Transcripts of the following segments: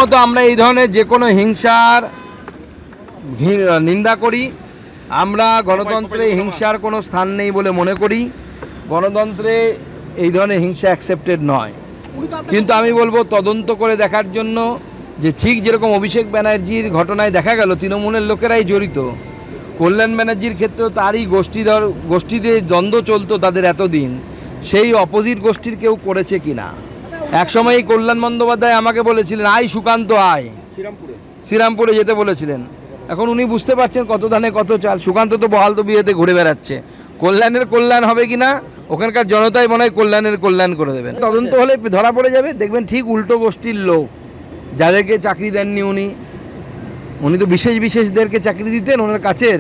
প্রথমত আমরা এই ধরনের যে কোনো হিংসার নিন্দা করি। আমরা গণতন্ত্রে হিংসার কোনো স্থান নেই বলে মনে করি। গণতন্ত্রে এই ধরনের হিংসা অ্যাকসেপ্টেড নয়। কিন্তু আমি বলবো তদন্ত করে দেখার জন্য যে ঠিক যেরকম অভিষেক ব্যানার্জির ঘটনায় দেখা গেল তৃণমূলের লোকেরাই জড়িত, কল্যাণ ব্যানার্জির ক্ষেত্রেও তারই গোষ্ঠীতে দ্বন্দ্ব চলতো তাদের এতদিন, সেই অপোজিট গোষ্ঠীর কেউ করেছে কিনা। একসময় এই কল্যাণ বন্দ্যোপাধ্যায় আমাকে বলেছিলেন আয় সুকান্ত আয়, শ্রীরামপুরে যেতে বলেছিলেন। এখন উনি বুঝতে পারছেন কত ধানে কত চাল। সুকান্ত তো বহাল তো বিয়েতে ঘুরে বেড়াচ্ছে। কল্যাণের কল্যাণ হবে কিনা ওখানকার জনতাই মনে হয় কল্যাণের কল্যাণ করে দেবেন। তদন্ত হলে ধরা পড়ে যাবে, দেখবেন ঠিক উল্টো গোষ্ঠীর লোক যাদেরকে চাকরি দেননি উনি তো বিশেষদেরকে চাকরি দিতেন, ওনার কাছের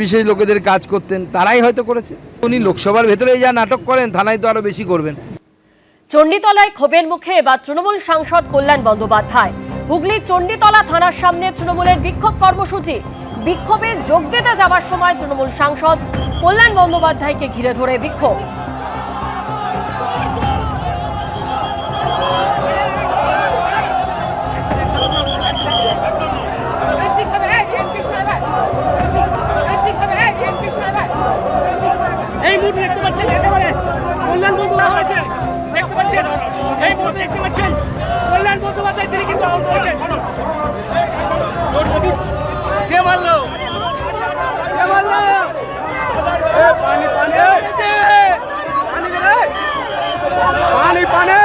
বিশেষ লোকেদের কাজ করতেন, তারাই হয়তো করেছে। উনি লোকসভার ভেতরেই যা নাটক করেন থানায় তো আরো বেশি করবেন। চণ্ডীতলায় ক্ষোভের মুখে এবার তৃণমূল সাংসদ কল্যাণ বন্দ্যোপাধ্যায়। হুগলির চণ্ডীতলা থানার সামনে তৃণমূলের বিক্ষোভ কর্মসূচি। বিক্ষোভে যোগ দিতে যাওয়ার সময় তৃণমূল সাংসদ কল্যাণ বন্দ্যোপাধ্যায়কে ঘিরে ধরে বিক্ষোভ। এই মুহূর্তে দেখতে পাচ্ছেন একেবারে কল্যাণ বন্দ্যোপাধ্যায় দেখতে পাচ্ছেন, এই মুহূর্তে দেখতে পাচ্ছেন কল্যাণ বন্দ্যোপাধ্যায় তিনি কিন্তু আহত হয়েছেন। কে মারলো? কে মারলো? পানি পানি পানি পানি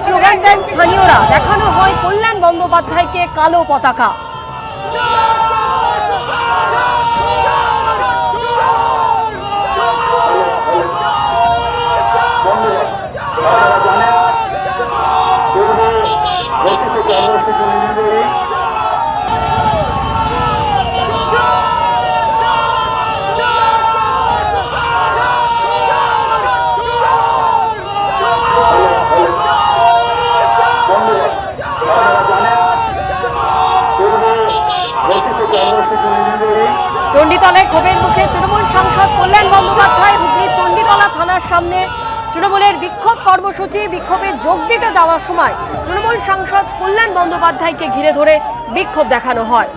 স্লোগান দেন স্থানীয়রা। দেখানো হয় কল্যাণ বন্দ্যোপাধ্যায়কে কালো পতাকা। চণ্ডীতলায় ক্ষোভের মুখে তৃণমূল সাংসদ কল্যাণ বন্দ্যোপাধ্যায়। হুগলির চণ্ডীতলা থানার সামনে তৃণমূলের বিক্ষোভ কর্মসূচি। বিক্ষোভে যোগ দিতে যাওয়ার সময় তৃণমূল সাংসদ কল্যাণ বন্দ্যোপাধ্যায়কে ঘিরে ধরে বিক্ষোভ দেখানো হয়।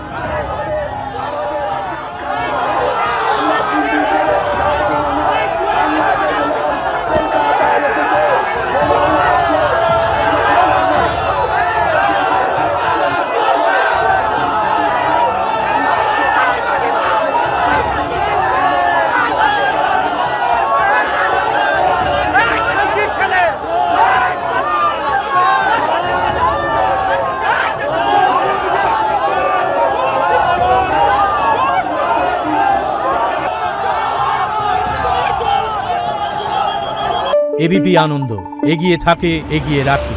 এবিপি আনন্দ, এগিয়ে থাকে, এগিয়ে রাখে।